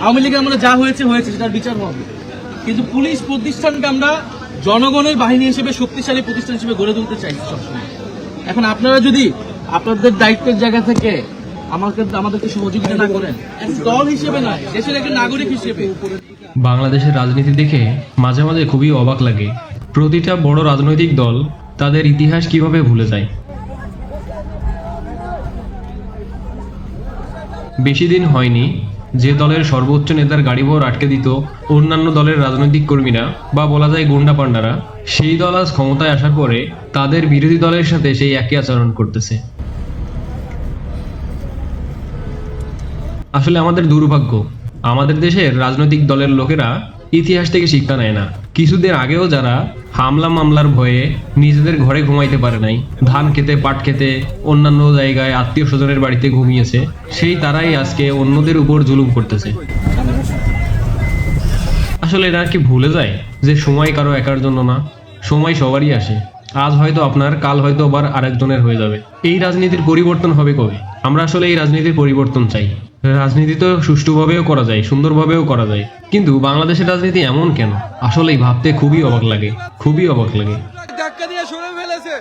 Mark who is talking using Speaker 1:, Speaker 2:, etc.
Speaker 1: আওয়ামী লীগের আমলে যা হয়েছে হয়েছে, সেটার বিচার হবে। কিন্তু পুলিশ প্রতিষ্ঠানকে আমরা জনগণের বাহিনী হিসেবে, শক্তিশালী প্রতিষ্ঠান হিসেবে গড়ে তুলতে চাইছি সবসময়। এখন আপনারা যদি আপনাদের দায়িত্বের জায়গা থেকে আমাদেরকে সহযোগিতা না করেন, দল হিসেবে না, দেশের একজন নাগরিক হিসেবে।
Speaker 2: বাংলাদেশের রাজনীতি দেখে মাঝে মাঝে খুবই অবাক লাগে। প্রতিটা বড় রাজনৈতিক দল তাদের ইতিহাস কিভাবে ভুলে যায়। বেশি দিন হয়নি যে দলের সর্বোচ্চ নেতার গাড়িভর আটকে দিত অন্যান্য দলের রাজনৈতিক কর্মীরা বা বলা যায় গুন্ডা পান্ডারা, সেই দল আজ ক্ষমতায় আসার পরে তাদের বিরোধী দলের সাথে সেই একই আচরণ করতেছে। আসলে আমাদের দুর্ভাগ্য, আমাদের দেশের রাজনৈতিক দলের লোকেরা ইতিহাস থেকে শিক্ষা নেয় না। কিছুদিন আগেও যারা হামলা মামলার ভয়ে নিজেদের ঘরে ঘুমাইতে পারে নাই, ধান খেতে, পাট খেতে, অন্যান্য জায়গায় আত্মীয় স্বজনের বাড়িতে ঘুমিয়েছে, সেই তারাই আজকে অন্যদের উপর জুলুম করতেছে। আসলে এরা কি ভুলে যায় যে সময় কারো একার জন্য না, সময় সবারই আসে। আজ হয়তো আপনার, কাল হয়তো আবার আরেকজনের হয়ে যাবে। এই রাজনীতির পরিবর্তন হবে কবে? আমরা আসলে এই রাজনীতির পরিবর্তন চাই। রাজনীতি তো সুষ্ঠুভাবেও করা যায়, সুন্দরভাবেও করা যায়, কিন্তু বাংলাদেশের রাজনীতি এমন কেন? আসলেই ভাবতে খুবই অবাক লাগে, খুবই অবাক লাগে।
Speaker 3: ধাক্কা দিয়ে সরে ফেলেছে।